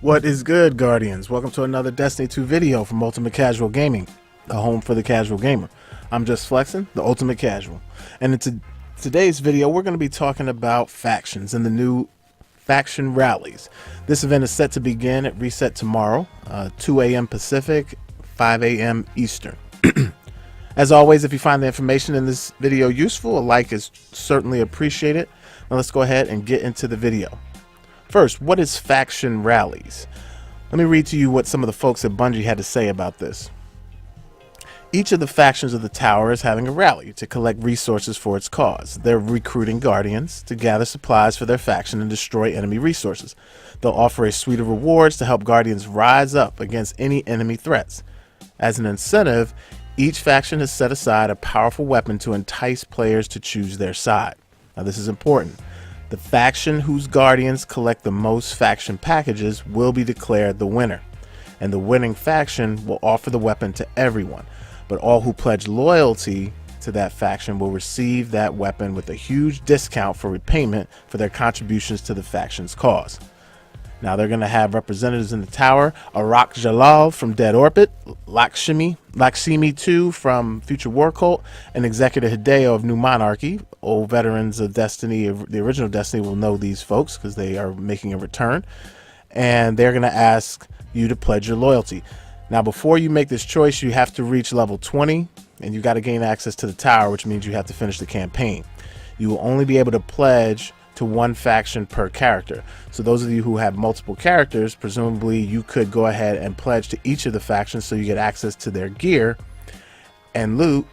What is good, Guardians? Welcome to another Destiny 2 video from Ultimate Casual Gaming, the home for the casual gamer. I'm just flexing, the Ultimate Casual. And in today's video, we're going to be talking about factions and the new Faction Rallies. This event is set to begin at reset tomorrow, 2 a.m. Pacific, 5 a.m. Eastern. As always, if you find the information in this video useful, a like is certainly appreciated. Now let's go ahead and get into the video. First, what is Faction Rallies? Let me read to you what some of the folks at Bungie had to say about this. Each of the factions of the tower is having a rally to collect resources for its cause. They're recruiting guardians to gather supplies for their faction and destroy enemy resources. They'll offer a suite of rewards to help guardians rise up against any enemy threats. As an incentive, each faction has set aside a powerful weapon to entice players to choose their side. Now this is important. The faction whose guardians collect the most faction packages will be declared the winner, and the winning faction will offer the weapon to everyone, but all who pledge loyalty to that faction will receive that weapon with a huge discount for repayment for their contributions to the faction's cause. Now they're going to have representatives in the tower: Arak Jalal from Dead Orbit, Lakshmi 2 from Future War Cult, and Executive Hideo of New Monarchy. Old veterans of Destiny, the original Destiny, will know these folks because they are making a return, and they're going to ask you to pledge your loyalty. Now before you make this choice, you have to reach level 20, and you got to gain access to the tower, which means you have to finish the campaign. You will only be able to pledge to one faction per character. So those of you who have multiple characters, presumably you could go ahead and pledge to each of the factions so you get access to their gear and loot,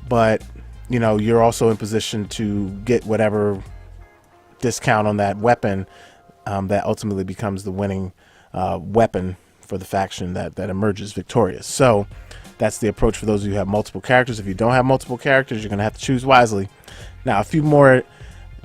but you know, you're also in position to get whatever discount on that weapon that ultimately becomes the winning weapon for the faction that emerges victorious. So that's the approach for those of you who have multiple characters. If you don't have multiple characters, you're going to have to choose wisely. Now, a few more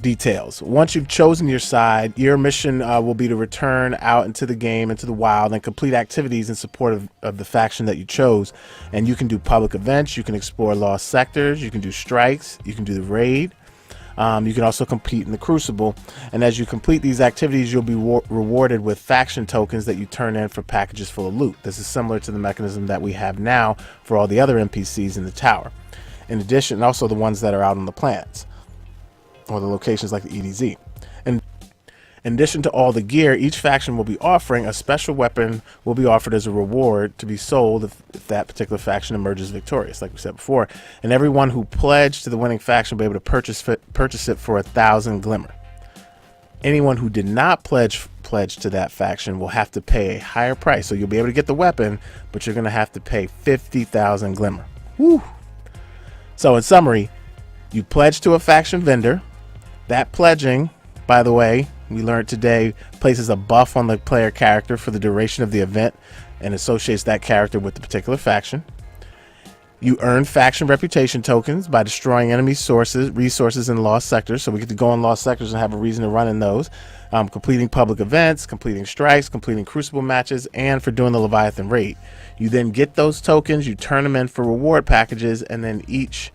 details. Once you've chosen your side, your mission will be to return out into the game, into the wild, and complete activities in support of the faction that you chose. And you can do public events, you can explore lost sectors, you can do strikes, you can do the raid. You can also compete in the Crucible. And as you complete these activities, you'll be rewarded with faction tokens that you turn in for packages full of loot. This is similar to the mechanism that we have now for all the other NPCs in the tower. In addition, also the ones that are out on the planets, or the locations like the EDZ. And in addition to all the gear, each faction will be offering a special weapon will be offered as a reward to be sold if that particular faction emerges victorious, like we said before. And everyone who pledged to the winning faction will be able to purchase it for 1,000 glimmer. Anyone who did not pledge to that faction will have to pay a higher price. So you'll be able to get the weapon, but you're going to have to pay 50,000 glimmer. Woo! So in summary, you pledge to a faction vendor. That pledging, by the way, we learned today, places a buff on the player character for the duration of the event and associates that character with the particular faction. You earn faction reputation tokens by destroying enemy resources in lost sectors. So we get to go in lost sectors and have a reason to run in those. Completing public events, completing strikes, completing Crucible matches, and for doing the Leviathan raid. You then get those tokens, you turn them in for reward packages, and then each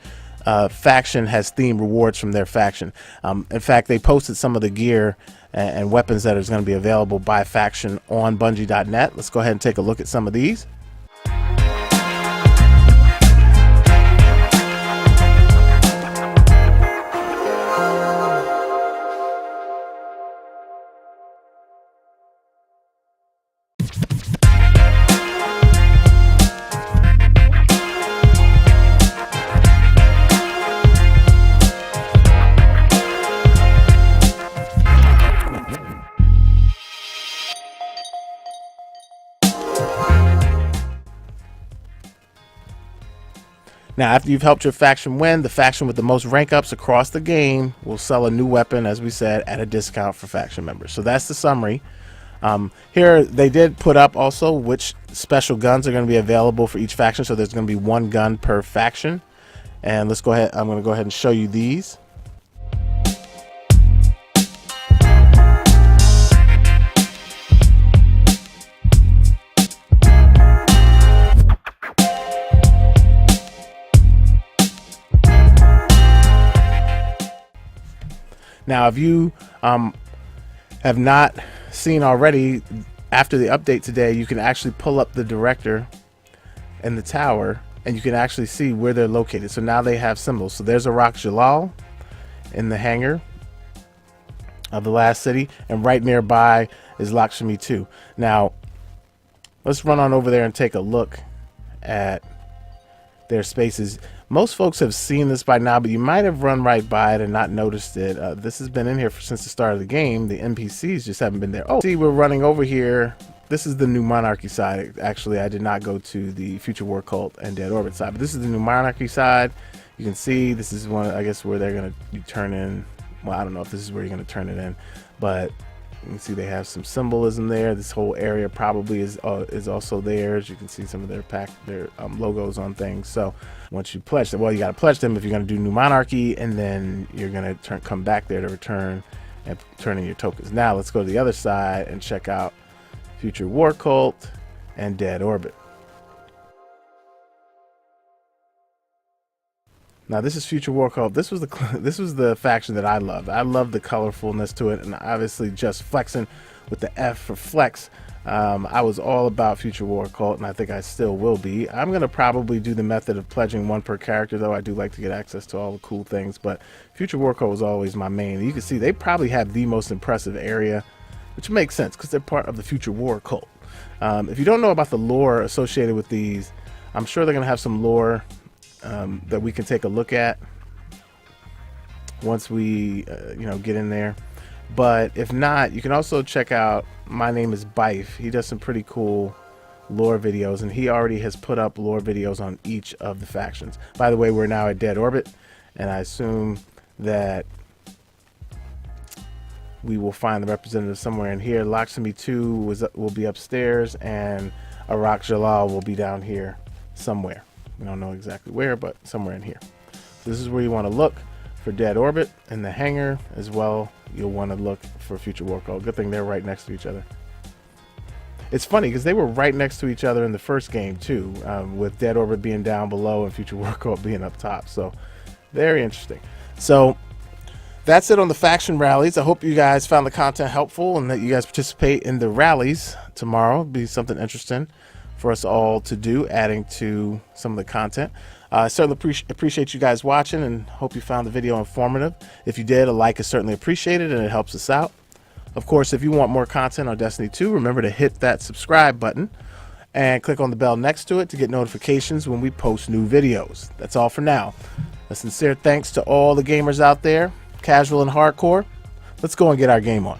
faction has themed rewards from their faction. In fact, they posted some of the gear and weapons that is going to be available by faction on Bungie.net. Let's go ahead and take a look at some of these. Now, after you've helped your faction win, the faction with the most rank ups across the game will sell a new weapon, as we said, at a discount for faction members. So that's the summary. Here they did put up also which special guns are going to be available for each faction. So there's going to be one gun per faction. And let's go ahead. I'm going to go ahead and show you these. Now, if you have not seen already, after the update today, you can actually pull up the director and the tower, and you can actually see where they're located. So now they have symbols. So there's a Rock Jalal in the hangar of the last city, and right nearby is Lakshmi 2. Now let's run on over there and take a look at their spaces. Most folks have seen this by now, but you might have run right by it and not noticed it. This has been in here since the start of the game. The NPCs just haven't been there. Oh, see, we're running over here. This is the new Monarchy side. Actually, I did not go to the Future War Cult and Dead Orbit side, but this is the new Monarchy side. You can see this is one, I guess, where they're going to turn in. Well, I don't know if this is where you're going to turn it in, but you can see they have some symbolism there. This whole area probably is also theirs. You can see some of their logos on things. So once you pledge them, well, you got to pledge them if you're going to do New Monarchy, and then you're going to come back there to return and turn in your tokens. Now let's go to the other side and check out Future War Cult and Dead Orbit. Now this is Future War Cult. This was the faction that I loved. I love the colorfulness to it, and obviously just flexing with the F for flex. I was all about Future War Cult, and I think I still will be. I'm gonna probably do the method of pledging one per character, though. I do like to get access to all the cool things, but Future War Cult was always my main. You can see they probably have the most impressive area, which makes sense because they're part of the Future War Cult. If you don't know about the lore associated with these, I'm sure they're gonna have some lore that we can take a look at once we get in there. But if not, you can also check out My Name is Bife. He does some pretty cool lore videos, and he already has put up lore videos on each of the factions. By the way, we're now at Dead Orbit, and I assume that we will find the representative somewhere in here. Lakshmi 2 will be upstairs, and Arak Jalal will be down here somewhere. We don't know exactly where, but somewhere in here. So this is where you want to look for Dead Orbit in the hangar as well. You'll want to look for Future War Cult. Good thing they're right next to each other. It's funny because they were right next to each other in the first game too, with Dead Orbit being down below and Future War Cult being up top. So very interesting. So that's it on the faction rallies. I hope you guys found the content helpful and that you guys participate in the rallies tomorrow. It'll be something interesting for us all to do, adding to some of the content. I certainly appreciate you guys watching, and hope you found the video informative. If you did, a like is certainly appreciated, and it helps us out. Of course, if you want more content on Destiny 2, remember to hit that subscribe button and click on the bell next to it to get notifications when we post new videos. That's all for now. A sincere thanks to all the gamers out there, casual and hardcore. Let's go and get our game on.